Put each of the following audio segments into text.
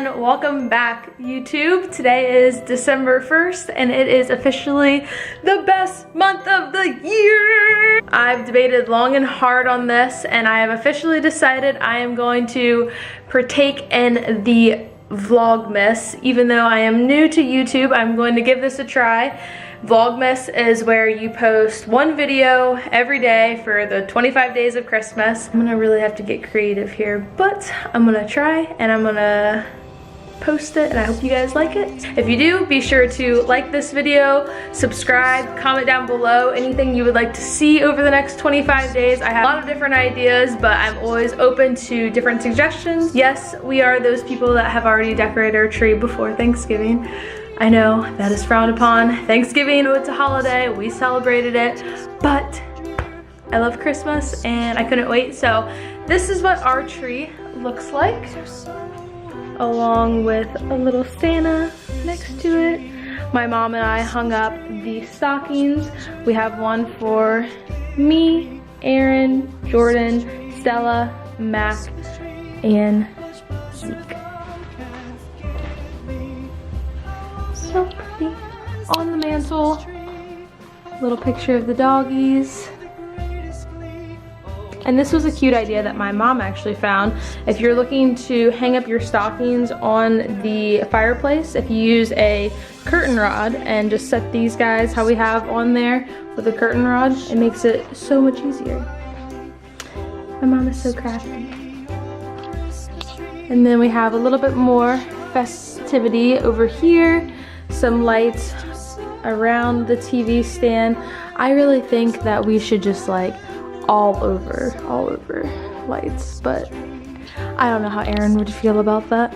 and welcome back, YouTube. Today is December 1st and it is officially the best month of the year. I've debated long and hard on this and I have officially decided I am going to partake in the Vlogmas. Even though I am new to YouTube, I'm going to give this a try. Vlogmas is where you post one video every day for the 25 days of Christmas. I'm gonna really have to get creative here, but I'm gonna try and I'm gonna post it and I hope you guys like it. If you do, be sure to like this video, subscribe, comment down below anything you would like to see over the next 25 days. I have a lot of different ideas, but I'm always open to different suggestions. Yes, we are those people that have already decorated our tree before Thanksgiving. I know that is frowned upon. Thanksgiving, it's a holiday, we celebrated it, but I love Christmas and I couldn't wait. So this is what our tree looks like, along with a little Santa next to it. My mom and I hung up the stockings. We have one for me, Aaron, Jordan, Stella, Mac, and Zeke. So pretty. On the mantle, little picture of the doggies. And this was a cute idea that my mom actually found. If you're looking to hang up your stockings on the fireplace, if you use a curtain rod and just set these guys how we have on there with a curtain rod, it makes it so much easier. My mom is so crafty. And then we have a little bit more festivity over here. Some lights around the TV stand. I really think that we should just like all over lights, but I don't know how Aaron would feel about that.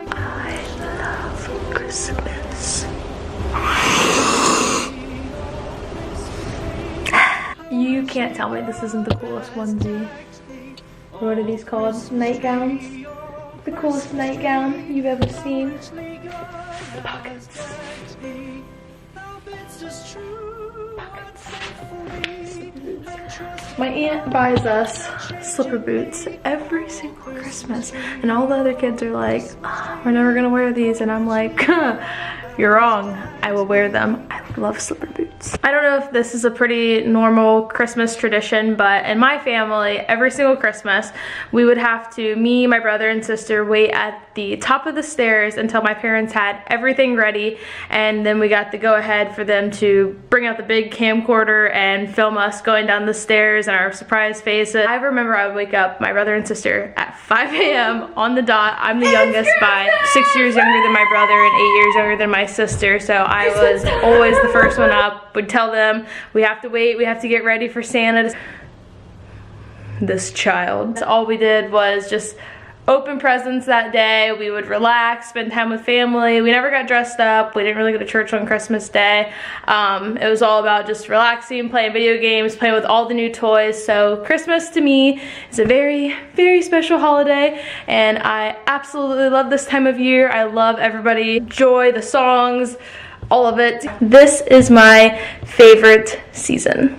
I love Christmas. You can't tell me this isn't the coolest onesie. What are these called? Nightgowns? The coolest nightgown you've ever seen. Pockets. My aunt buys us slipper boots every single Christmas, and all the other kids are like, oh, we're never gonna wear these, and I'm like, you're wrong, I will wear them. I love slipper boots. I don't know if this is a pretty normal Christmas tradition, but in my family, every single Christmas, we would have to, me, my brother, and sister, wait at the top of the stairs until my parents had everything ready, and then we got the go-ahead for them to bring out the big camcorder and film us going down the stairs and our surprised faces. I remember I would wake up my brother and sister at 5 a.m. on the dot. I'm the youngest by 6 years younger than my brother and 8 years younger than my sister, so I was always the first one up. Would tell them we have to wait, we have to get ready for Santa. This child. All we did was just open presents that day. We would relax, spend time with family. We never got dressed up. We didn't really go to church on Christmas Day. It was all about just relaxing, playing video games, playing with all the new toys. So Christmas to me is a very, very special holiday, and I absolutely love this time of year. I love everybody, joy, the songs, all of it. This is my favorite season.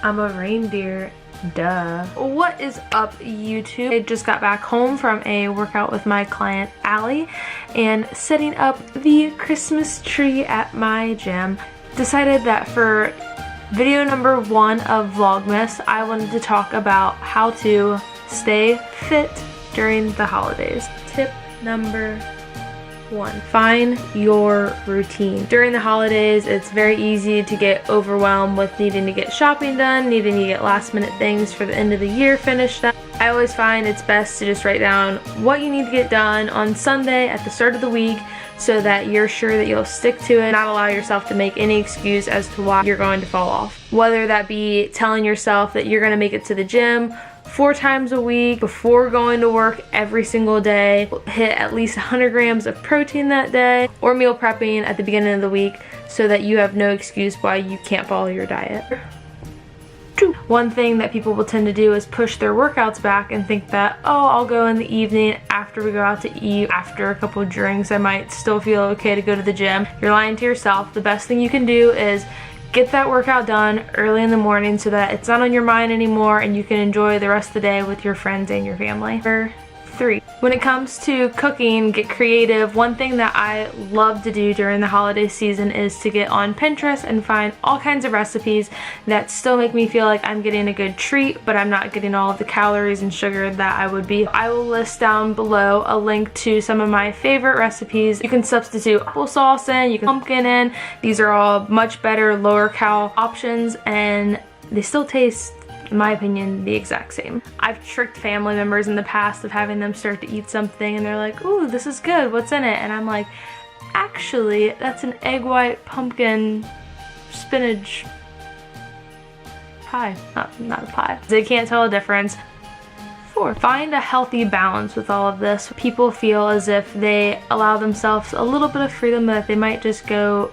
I'm a reindeer. Duh. What is up, YouTube? I just got back home from a workout with my client Allie and setting up the Christmas tree at my gym. Decided that for video number 1 of Vlogmas, I wanted to talk about how to stay fit during the holidays. Tip number 1, find your routine. During the holidays, it's very easy to get overwhelmed with needing to get shopping done, needing to get last minute things for the end of the year finished up. I always find it's best to just write down what you need to get done on Sunday at the start of the week so that you're sure that you'll stick to it, not allow yourself to make any excuse as to why you're going to fall off. Whether that be telling yourself that you're going to make it to the gym 4 times a week before going to work every single day, hit at least 100 grams of protein that day, or meal prepping at the beginning of the week so that you have no excuse why you can't follow your diet. 2, one thing that people will tend to do is push their workouts back and think that, oh, I'll go in the evening after we go out to eat, after a couple of drinks, I might still feel okay to go to the gym. You're lying to yourself. The best thing you can do is get that workout done early in the morning so that it's not on your mind anymore and you can enjoy the rest of the day with your friends and your family. Number 3, when it comes to cooking, get creative. One thing that I love to do during the holiday season is to get on Pinterest and find all kinds of recipes that still make me feel like I'm getting a good treat, but I'm not getting all of the calories and sugar that I would be. I will list down below a link to some of my favorite recipes. You can substitute applesauce in, you can pumpkin in. These are all much better, lower cal options, and they still taste, in my opinion, the exact same. I've tricked family members in the past of having them start to eat something and they're like, ooh, this is good, what's in it? And I'm like, actually, that's an egg white pumpkin spinach pie. Not a pie. They can't tell a difference. 4, find a healthy balance with all of this. People feel as if they allow themselves a little bit of freedom, that they might just go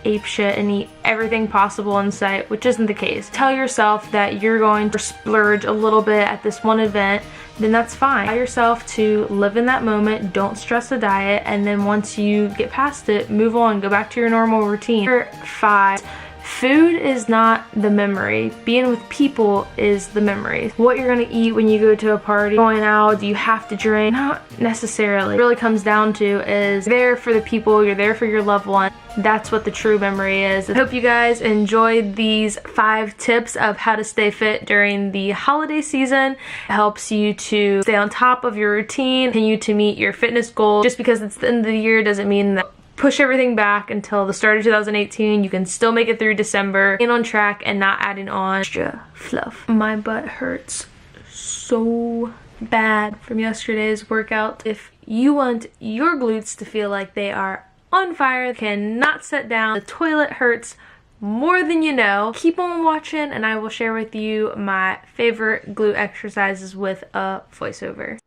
ape shit and eat everything possible in sight, which isn't the case. Tell yourself that you're going to splurge a little bit at this one event, then that's fine. Allow yourself to live in that moment, don't stress the diet, and then once you get past it, move on, go back to your normal routine. Number 5, food is not the memory. Being with people is the memory. What you're gonna eat when you go to a party, going out, do you have to drink? Not necessarily. What it really comes down to is you're there for the people, you're there for your loved one. That's what the true memory is. I hope you guys enjoyed these 5 tips of how to stay fit during the holiday season. It helps you to stay on top of your routine, continue to meet your fitness goals. Just because it's the end of the year doesn't mean that push everything back until the start of 2018. You can still make it through December, and on track and not adding on extra fluff. My butt hurts so bad from yesterday's workout. If you want your glutes to feel like they are on fire, cannot sit down, the toilet hurts more than you know, keep on watching and I will share with you my favorite glute exercises with a voiceover.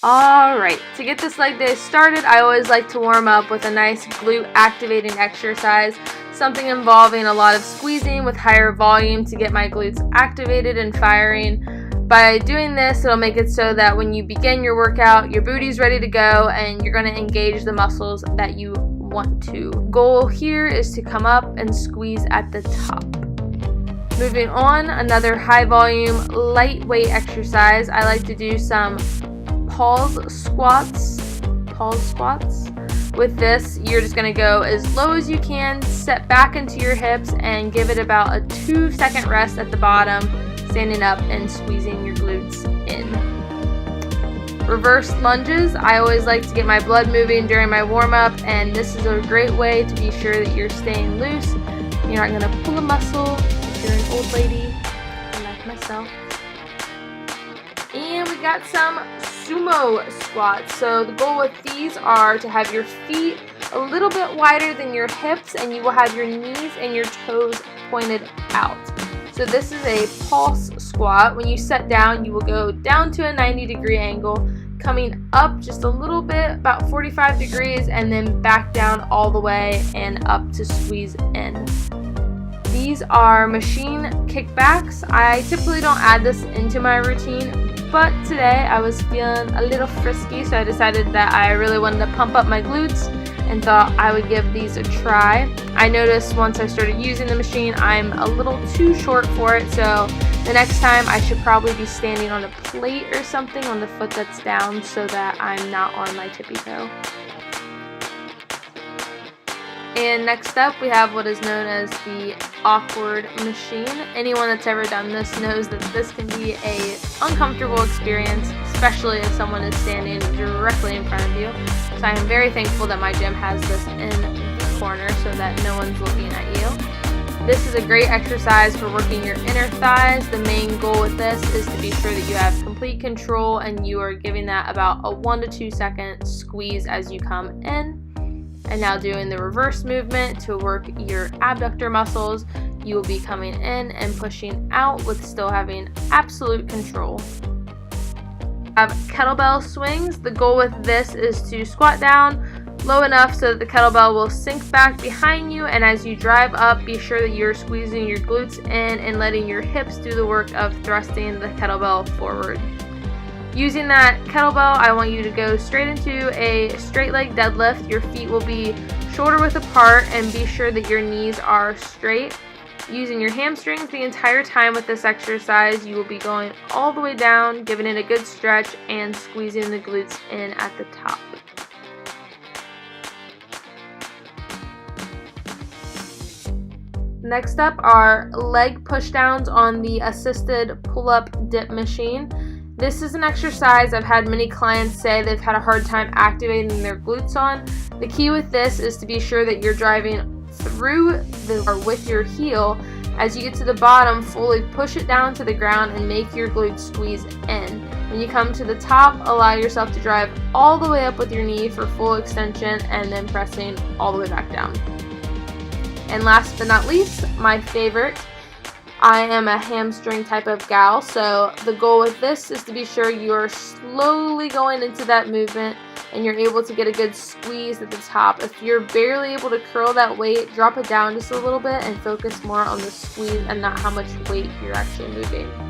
Alright, to get this leg day started, I always like to warm up with a nice glute activating exercise, something involving a lot of squeezing with higher volume to get my glutes activated and firing. By doing this, it'll make it so that when you begin your workout, your booty's ready to go and you're going to engage the muscles that you want to. Goal here is to come up and squeeze at the top. Moving on, another high volume, lightweight exercise. I like to do some pause squats. With this, you're just going to go as low as you can, set back into your hips, and give it about a 2-second rest at the bottom, standing up and squeezing your glutes in. Reverse lunges. I always like to get my blood moving during my warm-up, and this is a great way to be sure that you're staying loose. You're not going to pull a muscle if you're an old lady like myself. And we got some sumo squats. So the goal with these are to have your feet a little bit wider than your hips, and you will have your knees and your toes pointed out. So this is a pulse squat. When you set down, you will go down to a 90-degree angle, coming up just a little bit, about 45 degrees, and then back down all the way and up to squeeze in. These are machine kickbacks. I typically don't add this into my routine, but today I was feeling a little frisky, so I decided that I really wanted to pump up my glutes and thought I would give these a try. I noticed once I started using the machine, I'm a little too short for it, so the next time I should probably be standing on a plate or something on the foot that's down so that I'm not on my tippy toe. And next up, we have what is known as the awkward machine. Anyone that's ever done this knows that this can be an uncomfortable experience, especially if someone is standing directly in front of you. So I am very thankful that my gym has this in the corner so that no one's looking at you. This is a great exercise for working your inner thighs. The main goal with this is to be sure that you have complete control and you are giving that about a 1 to 2 second squeeze as you come in. And now doing the reverse movement to work your abductor muscles. You will be coming in and pushing out with still having absolute control. Have kettlebell swings. The goal with this is to squat down low enough so that the kettlebell will sink back behind you, and as you drive up, be sure that you're squeezing your glutes in and letting your hips do the work of thrusting the kettlebell forward. Using that kettlebell, I want you to go straight into a straight leg deadlift. Your feet will be shoulder width apart and be sure that your knees are straight. Using your hamstrings the entire time with this exercise, you will be going all the way down, giving it a good stretch and squeezing the glutes in at the top. Next up are leg pushdowns on the assisted pull-up dip machine. This is an exercise I've had many clients say they've had a hard time activating their glutes on. The key with this is to be sure that you're driving through or with your heel. As you get to the bottom, fully push it down to the ground and make your glutes squeeze in. When you come to the top, allow yourself to drive all the way up with your knee for full extension and then pressing all the way back down. And last but not least, my favorite, I am a hamstring type of gal, so the goal with this is to be sure you are slowly going into that movement and you're able to get a good squeeze at the top. If you're barely able to curl that weight, drop it down just a little bit and focus more on the squeeze and not how much weight you're actually moving.